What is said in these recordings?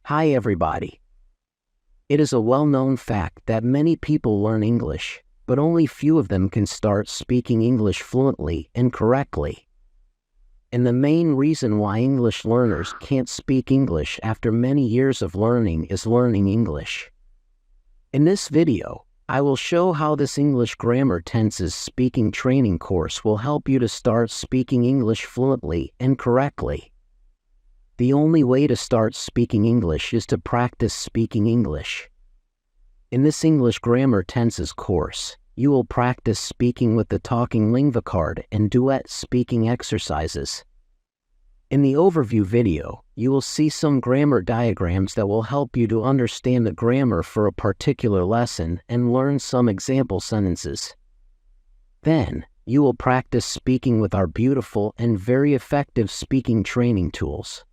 Hi everybody. It is a well-known fact that many people learn English, but only few of them can start speaking English fluently and correctly. And the main reason why English learners can't speak English after many years of learning is learning English. In this video, I will show how this English Grammar Tenses speaking training course will help you to start speaking English fluently and correctly. The only way to start speaking English is to practice speaking English. In this English Grammar Tenses course, you will practice speaking with the Talking Lingua card and duet speaking exercises. In the overview video, you will see some grammar diagrams that will help you to understand the grammar for a particular lesson and learn some example sentences. Then, you will practice speaking with our beautiful and very effective speaking training tools.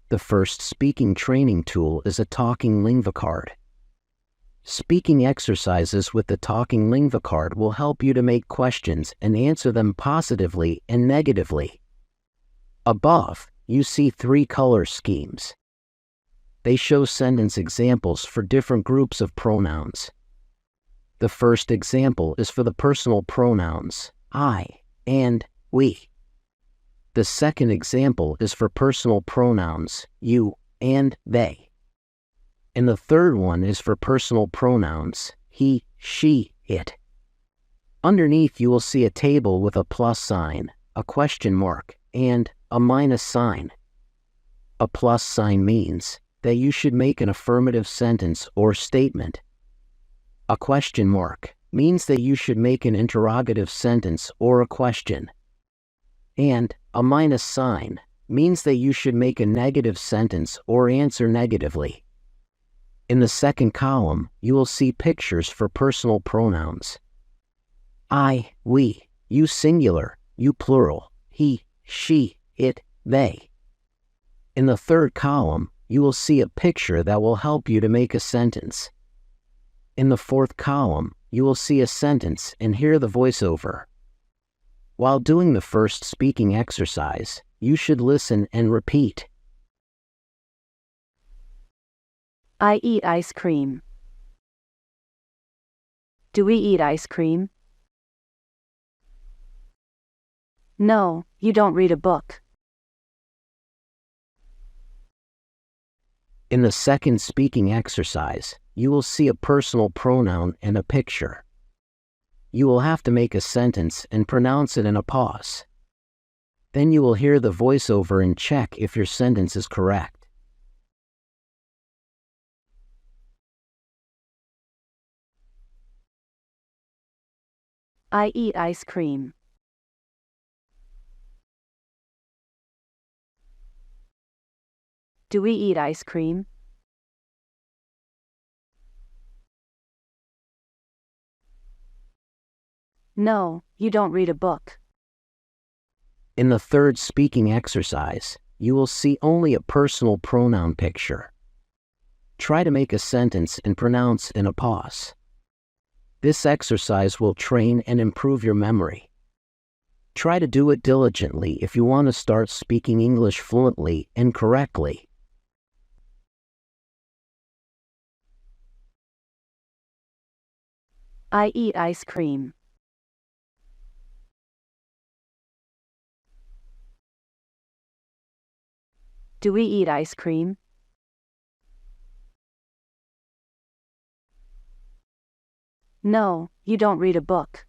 The first speaking training tool is a Talking Lingua card. Speaking exercises with the Talking Lingua card will help you to make questions and answer them positively and negatively. Above, you see 3 color schemes. They show sentence examples for different groups of pronouns. The first example is for the personal pronouns I and we. The second example is for personal pronouns you and they. And the third one is for personal pronouns he, she, it. Underneath you will see a table with a plus sign, a question mark, and a minus sign. A plus sign means that you should make an affirmative sentence or statement. A question mark means that you should make an interrogative sentence or a question. And a minus sign means that you should make a negative sentence or answer negatively. In the second column, you will see pictures for personal pronouns. I, we, you singular, you plural, he, she, it, they. In the third column, you will see a picture that will help you to make a sentence. In the fourth column, you will see a sentence and hear the voiceover. While doing the first speaking exercise, you should listen and repeat. I eat ice cream. Do we eat ice cream? No, you don't read a book. In the second speaking exercise, you will see a personal pronoun and a picture. You will have to make a sentence and pronounce it in a pause. Then you will hear the voiceover and check if your sentence is correct. I eat ice cream. Do we eat ice cream? No, you don't read a book. In the third speaking exercise, you will see only a personal pronoun picture. Try to make a sentence and pronounce in a pause. This exercise will train and improve your memory. Try to do it diligently if you want to start speaking English fluently and correctly. I eat ice cream. Do we eat ice cream? No, you don't read a book.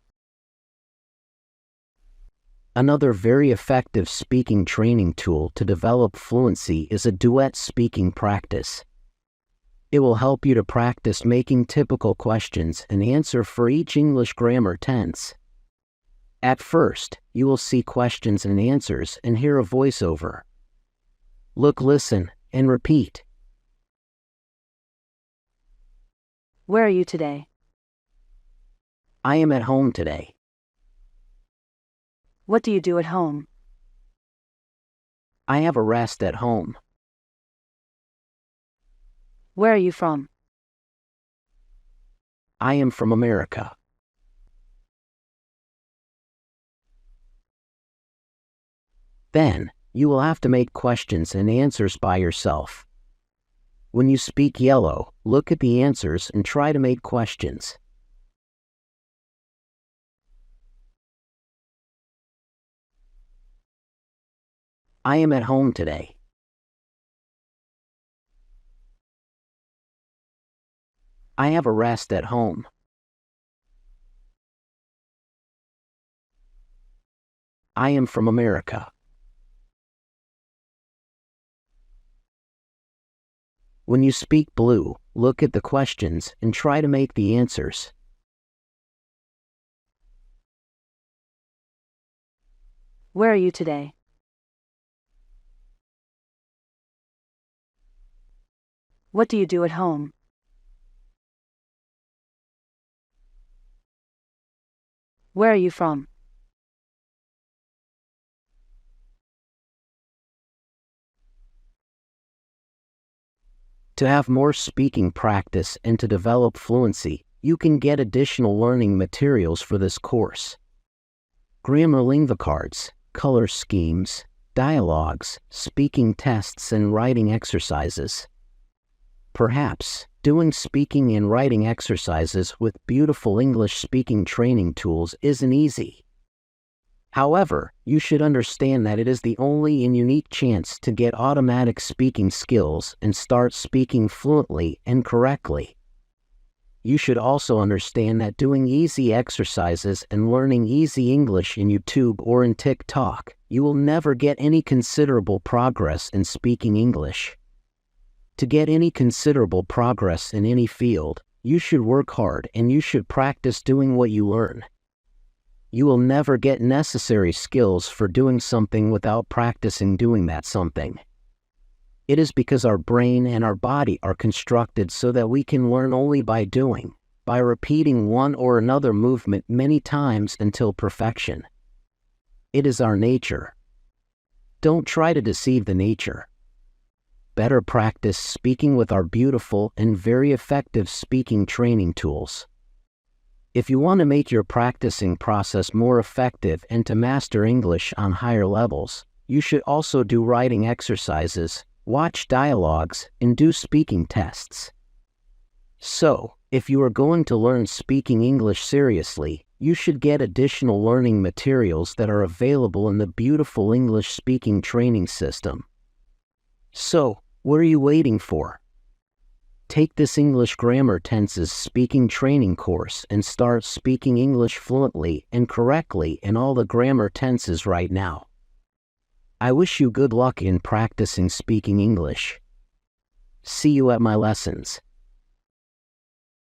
Another very effective speaking training tool to develop fluency is a duet speaking practice. It will help you to practice making typical questions and answer for each English grammar tense. At first, you will see questions and answers and hear a voiceover. Look, listen, and repeat. Where are you today? I am at home today. What do you do at home? I have a rest at home. Where are you from? I am from America. Then, you will have to make questions and answers by yourself. When you speak yellow, look at the answers and try to make questions. I am at home today. I have a rest at home. I am from America. When you speak blue, look at the questions and try to make the answers. Where are you today? What do you do at home? Where are you from? To have more speaking practice and to develop fluency, you can get additional learning materials for this course. Grammar lingua cards, color schemes, dialogues, speaking tests, and writing exercises. Perhaps doing speaking and writing exercises with beautiful English speaking training tools isn't easy. However, you should understand that it is the only and unique chance to get automatic speaking skills and start speaking fluently and correctly. You should also understand that doing easy exercises and learning easy English in YouTube or in TikTok, you will never get any considerable progress in speaking English. To get any considerable progress in any field, you should work hard and you should practice doing what you learn. You will never get necessary skills for doing something without practicing doing that something. It is because our brain and our body are constructed so that we can learn only by doing, by repeating one or another movement many times until perfection. It is our nature. Don't try to deceive the nature. Better practice speaking with our beautiful and very effective speaking training tools. If you want to make your practicing process more effective and to master English on higher levels, you should also do writing exercises, watch dialogues, and do speaking tests. So, if you are going to learn speaking English seriously, you should get additional learning materials that are available in the beautiful English speaking training system. So, what are you waiting for? Take this English grammar tenses speaking training course and start speaking English fluently and correctly in all the grammar tenses right now. I wish you good luck in practicing speaking English. See you at my lessons.